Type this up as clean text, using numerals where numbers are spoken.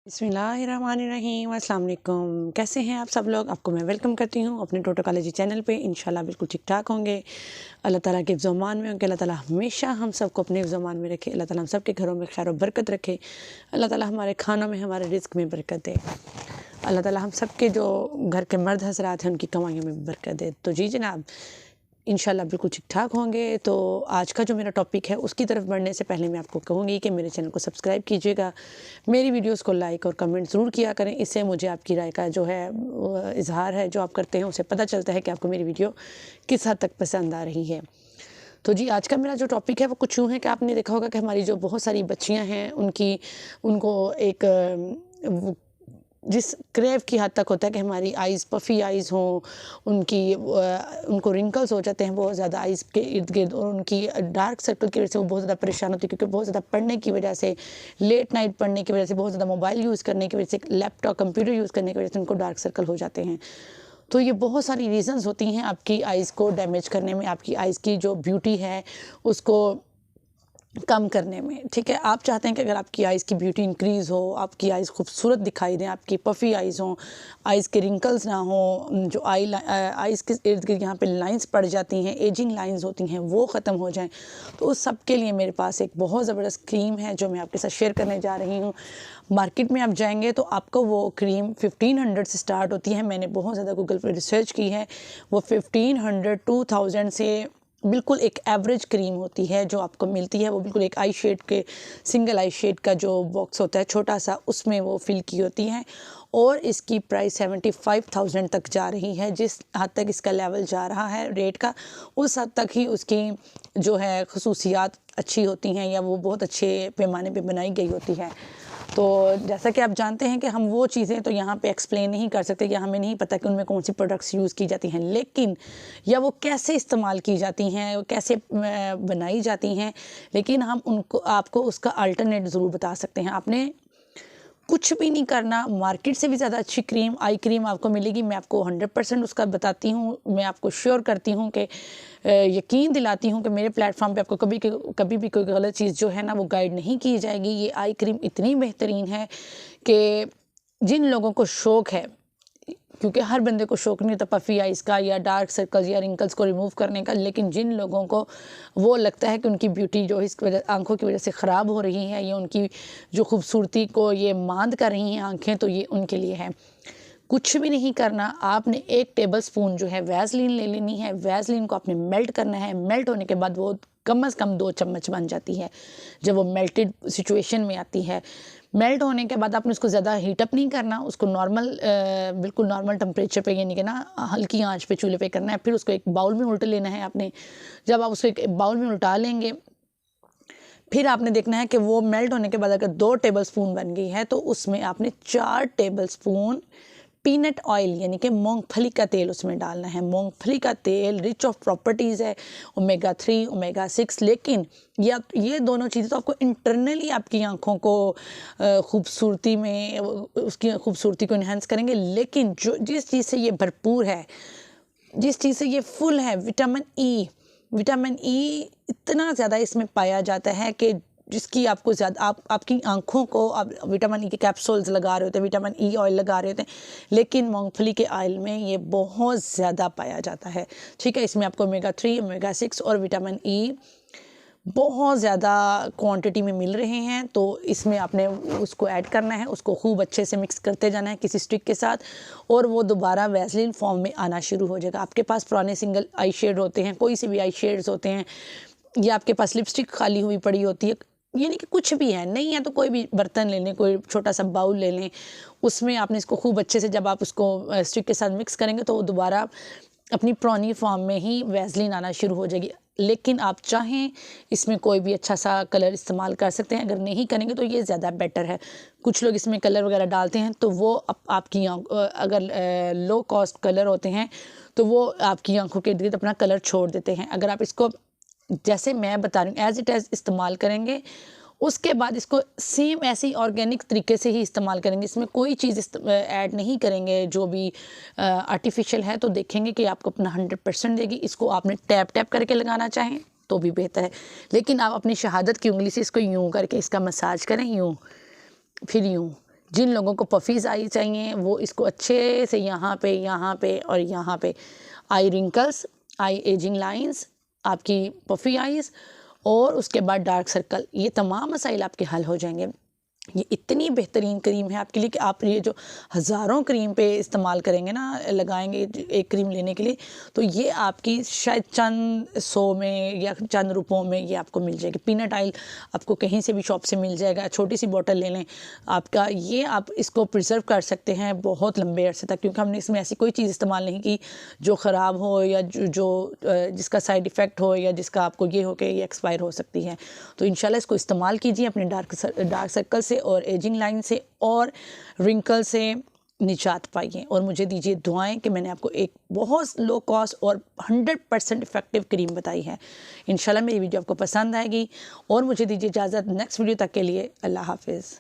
बिस्मिल्लाहिर्रहमानिर्रहीम, अस्सलाम वालेकुम। कैसे हैं आप सब लोग? आपको मैं वेलकम करती हूँ अपने टोटोकॉलजी चैनल पे। इंशाल्लाह बिल्कुल ठीक ठाक होंगे। अल्लाह ताला के ज़मान में होंगे। अल्लाह ताला हमेशा हम सबको अपने ज़मान में रखे। अल्लाह ताला हम सब के घरों में खैर और बरकत रखे। अल्लाह ताला हमारे खानों में, हमारे रिज़्क में बरकत दे। अल्लाह ताला हम सब के जो घर के मर्द हज़रात हैं उनकी कमाइयों में बरकत दे। तो जी जनाब, इंशाल्लाह बिल्कुल ठीक ठाक होंगे। तो आज का जो मेरा टॉपिक है उसकी तरफ बढ़ने से पहले मैं आपको कहूँगी कि मेरे चैनल को सब्सक्राइब कीजिएगा, मेरी वीडियोस को लाइक और कमेंट ज़रूर किया करें। इससे मुझे आपकी राय का जो है इजहार है जो आप करते हैं, उसे पता चलता है कि आपको मेरी वीडियो किस हद तक पसंद आ रही है। तो जी आज का मेरा जो टॉपिक है वो कुछ यूँ है कि आपने देखा होगा कि हमारी जो बहुत सारी बच्चियाँ हैं उनको एक जिस क्रेव की हद तक होता है कि हमारी आइज़ पफ़ी आइज़ हों, उनको रिंकल्स हो जाते हैं बहुत ज़्यादा आइज़ के इर्द गिर्द, और उनकी डार्क सर्कल की वजह से वो बहुत ज़्यादा परेशान होती है, क्योंकि बहुत ज़्यादा पढ़ने की वजह से, लेट नाइट पढ़ने की वजह से, बहुत ज़्यादा मोबाइल यूज़ करने की वजह से, लैपटॉप कंप्यूटर यूज़ करने की वजह से उनको डार्क सर्कल हो जाते हैं। तो ये बहुत सारी रीज़न्स होती हैं आपकी आइज़ को डैमेज करने में, आपकी आइज़ की जो ब्यूटी है उसको कम करने में। ठीक है, आप चाहते हैं कि अगर आपकी आइज़ की ब्यूटी इंक्रीज़ हो, आपकी आइज़ खूबसूरत दिखाई दें, आपकी पफ़ी आइज़ हों, आइज़ के रिंकल्स ना हों, जो आइज़ के इर्द गिर्द यहाँ पे लाइंस पड़ जाती हैं, एजिंग लाइंस होती हैं, वो ख़त्म हो जाएं, तो उस सब के लिए मेरे पास एक बहुत ज़बरदस्त क्रीम है जो मैं आपके साथ शेयर करने जा रही हूँ। मार्केट में आप जाएंगे तो आपको वो क्रीम 1500 से स्टार्ट होती है। मैंने बहुत ज़्यादा गूगल पर रिसर्च की है। वो 1500 2000 से बिल्कुल एक एवरेज क्रीम होती है जो आपको मिलती है। वो बिल्कुल एक आई शेड के, सिंगल आई शेड का जो बॉक्स होता है छोटा सा, उसमें वो फिल की होती है, और इसकी प्राइस 75,000 तक जा रही है। जिस हद तक इसका लेवल जा रहा है रेट का, उस हद तक ही उसकी जो है खसूसियात अच्छी होती हैं, या वो बहुत अच्छे पैमाने पे बनाई गई होती है। तो जैसा कि आप जानते हैं कि हम वो चीज़ें तो यहाँ पे एक्सप्लेन नहीं कर सकते, या हमें नहीं पता कि उनमें कौन सी प्रोडक्ट्स यूज़ की जाती हैं, लेकिन या वो कैसे इस्तेमाल की जाती हैं, वो कैसे बनाई जाती हैं, लेकिन हम आपको उसका अल्टरनेट ज़रूर बता सकते हैं। आपने कुछ भी नहीं करना, मार्केट से भी ज़्यादा अच्छी क्रीम, आई क्रीम आपको मिलेगी। मैं आपको 100% उसका बताती हूँ। मैं आपको श्योर करती हूँ कि यकीन दिलाती हूँ कि मेरे प्लेटफॉर्म पे आपको कभी भी कोई गलत चीज़ जो है ना वो गाइड नहीं की जाएगी। ये आई क्रीम इतनी बेहतरीन है कि जिन लोगों को शौक़ है, क्योंकि हर बंदे को शौक़ नहीं होता पफ़ी आइज़ का या डार्क सर्कल्स या रिंकल्स को रिमूव करने का, लेकिन जिन लोगों को वो लगता है कि उनकी ब्यूटी जो इस वजह आँखों की वजह से ख़राब हो रही है, या उनकी जो खूबसूरती को ये मांद कर रही हैं आँखें, तो ये उनके लिए है। कुछ भी नहीं करना, आपने 1 टेबल स्पून जो है वैसलीन ले लेनी है। वैसलीन को आपने मेल्ट करना है। मेल्ट होने के बाद वो कम से कम 2 चम्मच बन जाती है जब वो मेल्टेड सिचुएशन में आती है। मेल्ट होने के बाद आपने उसको ज़्यादा हीटअप नहीं करना, उसको बिल्कुल नॉर्मल टेम्परेचर पे, यानी कि ना हल्की आंच पे चूल्हे पे करना है। फिर उसको एक बाउल में उल्टा लेना है आपने। जब आप उसको एक बाउल में उल्टा लेंगे, फिर आपने देखना है कि वो मेल्ट होने के बाद अगर 2 टेबल स्पून बन गई है, तो उसमें आपने 4 टेबल स्पून पीनट ऑयल, यानी कि मूंगफली का तेल उसमें डालना है। मूंगफली का तेल रिच ऑफ प्रॉपर्टीज़ है, ओमेगा 3, ओमेगा 6, लेकिन ये दोनों चीज़ें तो आपको इंटरनली आपकी आँखों को खूबसूरती में, उसकी खूबसूरती को इन्हेंस करेंगे, लेकिन जिस चीज़ से ये भरपूर है, जिस चीज़ से ये फुल है, विटामिन ई इतना ज़्यादा इसमें पाया जाता है कि जिसकी आपको ज़्यादा आपकी आँखों को आप विटामिन ई के कैप्सूल्स लगा रहे होते हैं, विटामिन ई ऑयल लगा रहे होते हैं, लेकिन मूंगफली के ऑयल में ये बहुत ज़्यादा पाया जाता है। ठीक है, इसमें आपको ओमेगा 3, ओमेगा 6 और विटामिन ई बहुत ज़्यादा क्वांटिटी में मिल रहे हैं। तो इसमें आपने उसको ऐड करना है, उसको खूब अच्छे से मिक्स करते जाना है किसी स्टिक के साथ, और वो दोबारा वैसलीन फॉर्म में आना शुरू हो जाएगा। आपके पास पुराने सिंगल आई शेड होते हैं, कोई से भी आई शेड्स होते हैं, या आपके पास लिपस्टिक खाली हुई पड़ी होती है, यानी कि कुछ भी है, नहीं है तो कोई भी बर्तन ले लें, कोई छोटा सा बाउल ले लें, उसमें आपने इसको खूब अच्छे से, जब आप उसको स्टिक के साथ मिक्स करेंगे तो वो दोबारा अपनी पुरानी फॉर्म में ही वैसलीन आना शुरू हो जाएगी। लेकिन आप चाहें इसमें कोई भी अच्छा सा कलर इस्तेमाल कर सकते हैं, अगर नहीं करेंगे तो ये ज़्यादा बेटर है। कुछ लोग इसमें कलर वगैरह डालते हैं, तो वो आपकी अगर लो कॉस्ट कलर होते हैं तो वो आपकी आंखों के इर्द-गिर्द अपना कलर छोड़ देते हैं। अगर आप इसको जैसे मैं बता रही हूँ एज़ इट एज़ इस्तेमाल करेंगे, उसके बाद इसको सेम ऐसे ही ऑर्गेनिक तरीके से ही इस्तेमाल करेंगे, इसमें कोई चीज़ ऐड नहीं करेंगे जो भी आर्टिफिशियल है, तो देखेंगे कि आपको अपना 100% देगी। इसको आपने टैप टैप करके लगाना चाहें तो भी बेहतर है, लेकिन आप अपनी शहादत की उंगली से इसको यूं करके इसका मसाज करें, यूं फिर यूं, जिन लोगों को पफीज़ आई चाहिए वो इसको अच्छे से यहाँ पे और यहाँ पे आई रिंकल्स, आई एजिंग लाइंस, आपकी पफ़ी आइज़ और उसके बाद डार्क सर्कल, ये तमाम मसाइल आपके हल हो जाएंगे। ये इतनी बेहतरीन क्रीम है आपके लिए कि आप ये जो हज़ारों क्रीम पे इस्तेमाल करेंगे ना, लगाएंगे एक क्रीम लेने के लिए, तो ये आपकी शायद चंद 100 में या चंद रुपयों में ये आपको मिल जाएगी। पीनट ऑयल आपको कहीं से भी शॉप से मिल जाएगा, छोटी सी बोतल ले लें आपका, ये आप इसको प्रिजर्व कर सकते हैं बहुत लंबे अरसे तक, क्योंकि हमने इसमें ऐसी कोई चीज़ इस्तेमाल नहीं की जो ख़राब हो या जिसका साइड इफ़ेक्ट हो या जिसका आपको ये हो कि ये एक्सपायर हो सकती है। तो इंशाल्लाह इसको इस्तेमाल कीजिए अपने डार्क सर्कल से और एजिंग लाइन से और रिंकल से निजात पाइए, और मुझे दीजिए दुआएं कि मैंने आपको एक बहुत लो कॉस्ट और 100% इफ़ेक्टिव क्रीम बताई है। इंशाल्लाह मेरी वीडियो आपको पसंद आएगी, और मुझे दीजिए इजाज़त नेक्स्ट वीडियो तक के लिए। अल्लाह हाफिज़।